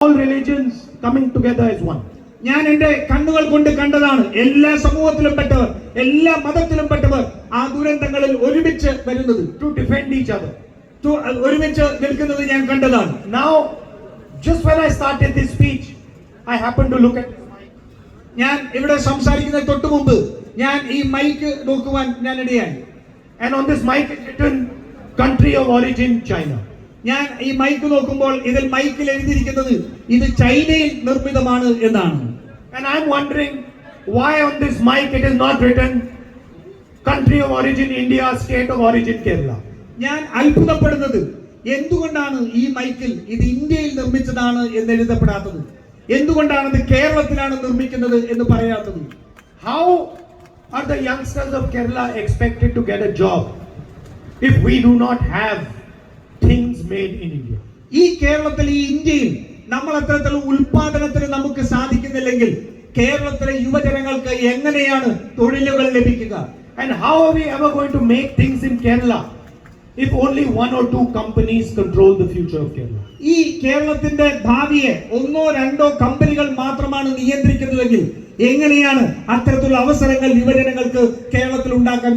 all religions coming together as one. ഞാൻ എന്റെ കണ്ണുകൾ കൊണ്ട് കണ്ടതാണ് എല്ലാ സമൂഹത്തിലും പെട്ടവർ എല്ലാ മതത്തിലും പെട്ടവർ ആ ദുരന്തങ്ങളിൽ ഒരുമിച്ച് വരുന്നത് To defend each other. ഒരുമിച്ച് നിൽക്കുന്നത് ഞാൻ കണ്ടതാണ്. Now, just when I started this speech, I happened to look at this mic. ഞാൻ ഇവിടെ സംസാരിക്കുന്ന തൊട്ടു മുമ്പ് ഞാൻ ഈ മൈക്ക് നോക്കുവാൻ ഞാൻ ഇടയായി. And on this mic is written country of origin China. ഞാൻ ഈ മൈക്ക് നോക്കുമ്പോൾ ഇതിൽ മൈക്കിൽ എഴുതിയിരിക്കുന്നത് ഇത് ചൈനയിൽ നിർമ്മിതമാണ് എന്നാണ്. And I'm wondering why on this mic it is not written country of origin India, state of origin Kerala. ഞാൻ അത്ഭുതപ്പെടുന്നത് എന്തുകൊണ്ടാണ് ഈ മൈക്കിൽ ഇത് ഇന്ത്യയിൽ നിർമ്മിച്ചതാണ് എന്ന് എഴുതപ്പെടാത്തത്, എന്തുകൊണ്ടാണ് ഇത് കേരളത്തിലാണ് നിർമ്മിക്കുന്നത് എന്ന് പറയാത്തത്. How are the youngsters of Kerala expected to get a job if we do not have things made in India? ഈ കേരളത്തിൽ ഈ ഇന്ത്യയിൽ നമ്മൾ അത്തരത്തിലുള്ള ഉൽപാദനത്തിന് നമുക്ക് സാധിക്കുന്നില്ലെങ്കിൽ കേരളത്തിലെ യുവജനങ്ങൾക്ക് എങ്ങനെയാണ് തൊഴിലുകൾ ലഭിക്കുക? And how are we ever going to make things in Kerala if only one or two companies control the future of Kerala? ഈ കേരളത്തിന്റെ ഭാവിയെ ഒന്നോ രണ്ടോ കമ്പനികൾ മാത്രമാണ് നിയന്ത്രിക്കുന്നതെങ്കിൽ എങ്ങനെയാണ് അത്തരത്തിലുള്ള അവസരങ്ങൾ യുവജനങ്ങൾക്ക് കേരളത്തിൽ ഉണ്ടാക്കാൻ